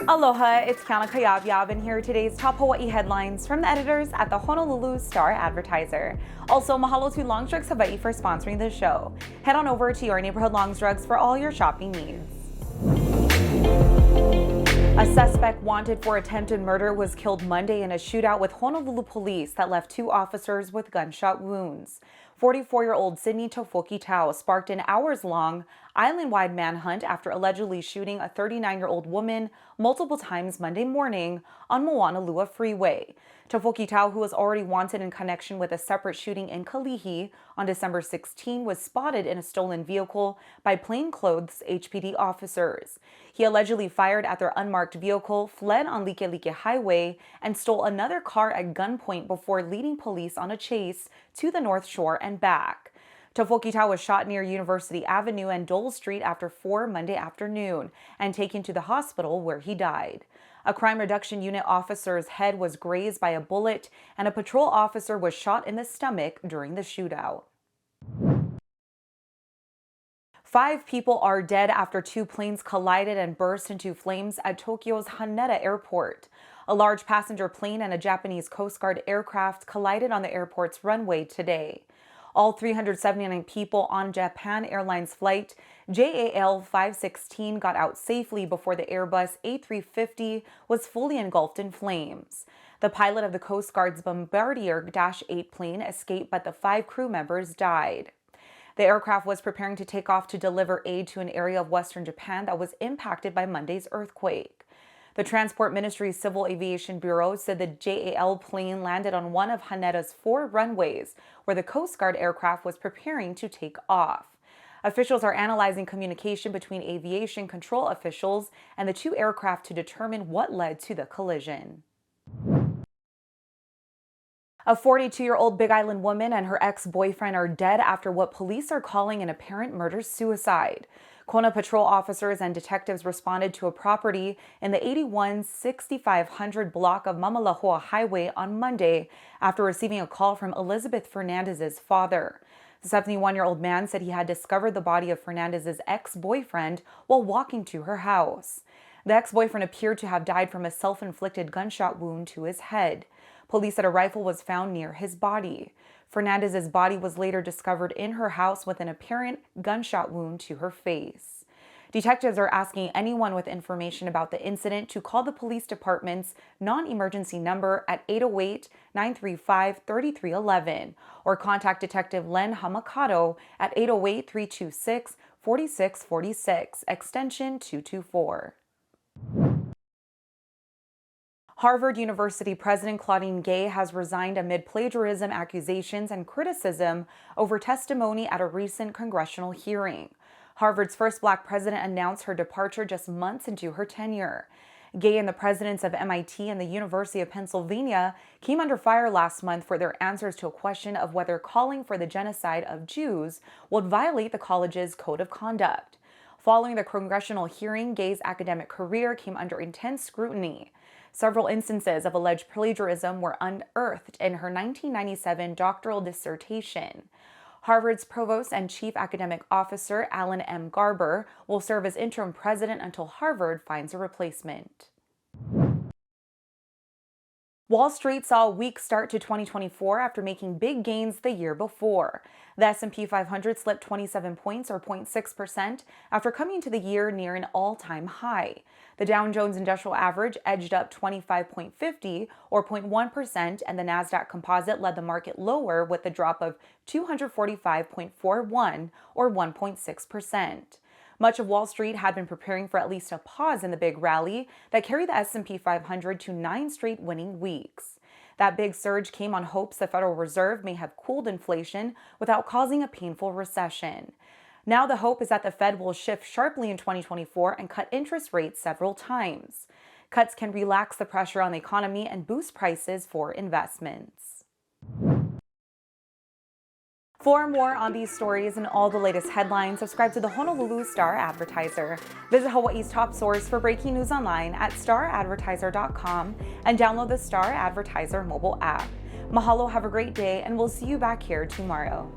Aloha, it's Kiana Cayabyab, and here are today's top Hawaii headlines from the editors at the Honolulu Star-Advertiser. Also, mahalo to Longs Drugs Hawaii for sponsoring this show. Head on over to your neighborhood Longs Drugs for all your shopping needs. A suspect wanted for attempted murder was killed Monday in a shootout with Honolulu police that left two officers with gunshot wounds. 44-year-old Sydney Tofokitau sparked an hours-long island-wide manhunt after allegedly shooting a 39-year-old woman multiple times Monday morning on Moanalua Freeway. Tofokitau, who was already wanted in connection with a separate shooting in Kalihi on December 16, was spotted in a stolen vehicle by plainclothes HPD officers. He allegedly fired at their unmarked vehicle, fled on Likelike Highway, and stole another car at gunpoint before leading police on a chase to the North Shore and back. Tofokitau was shot near University Avenue and Dole Street after 4 Monday afternoon and taken to the hospital where he died. A crime reduction unit officer's head was grazed by a bullet, and a patrol officer was shot in the stomach during the shootout. 5 people are dead after 2 planes collided and burst into flames at Tokyo's Haneda Airport. A large passenger plane and a Japanese Coast Guard aircraft collided on the airport's runway today. All 379 people on Japan Airlines flight JAL 516 got out safely before the Airbus A350 was fully engulfed in flames. The pilot of the Coast Guard's Bombardier Dash 8 plane escaped, but the 5 crew members died. The aircraft was preparing to take off to deliver aid to an area of western Japan that was impacted by Monday's earthquake. The Transport Ministry's Civil Aviation Bureau said the JAL plane landed on one of Haneda's 4 runways, where the Coast Guard aircraft was preparing to take off. Officials are analyzing communication between aviation control officials and the 2 aircraft to determine what led to the collision. A 42-year-old Big Island woman and her ex-boyfriend are dead after what police are calling an apparent murder-suicide. Kona patrol officers and detectives responded to a property in the 81-6500 block of Mamalahoa Highway on Monday after receiving a call from Elizabeth Fernandez's father. The 71-year-old man said he had discovered the body of Fernandez's ex-boyfriend while walking to her house. The ex-boyfriend appeared to have died from a self-inflicted gunshot wound to his head. Police said a rifle was found near his body. Fernandez's body was later discovered in her house with an apparent gunshot wound to her face. Detectives are asking anyone with information about the incident to call the police department's non-emergency number at 808-935-3311 or contact Detective Len Hamakato at 808-326-4646, extension 224. Harvard University President Claudine Gay has resigned amid plagiarism accusations and criticism over testimony at a recent congressional hearing. Harvard's first Black president announced her departure just months into her tenure. Gay and the presidents of MIT and the University of Pennsylvania came under fire last month for their answers to a question of whether calling for the genocide of Jews would violate the college's code of conduct. Following the congressional hearing, Gay's academic career came under intense scrutiny. Several instances of alleged plagiarism were unearthed in her 1997 doctoral dissertation. Harvard's provost and chief academic officer, Alan M. Garber, will serve as interim president until Harvard finds a replacement. Wall Street saw a weak start to 2024 after making big gains the year before. The S&P 500 slipped 27 points or 0.6% after coming into the year near an all-time high. The Dow Jones Industrial Average edged up 25.50 or 0.1%, and the Nasdaq Composite led the market lower with a drop of 245.41 or 1.6%. Much of Wall Street had been preparing for at least a pause in the big rally that carried the S&P 500 to 9 straight winning weeks. That big surge came on hopes the Federal Reserve may have cooled inflation without causing a painful recession. Now the hope is that the Fed will shift sharply in 2024 and cut interest rates several times. Cuts can relax the pressure on the economy and boost prices for investments. For more on these stories and all the latest headlines, subscribe to the Honolulu Star-Advertiser. Visit Hawaii's top source for breaking news online at staradvertiser.com and download the Star-Advertiser mobile app. Mahalo, have a great day, and we'll see you back here tomorrow.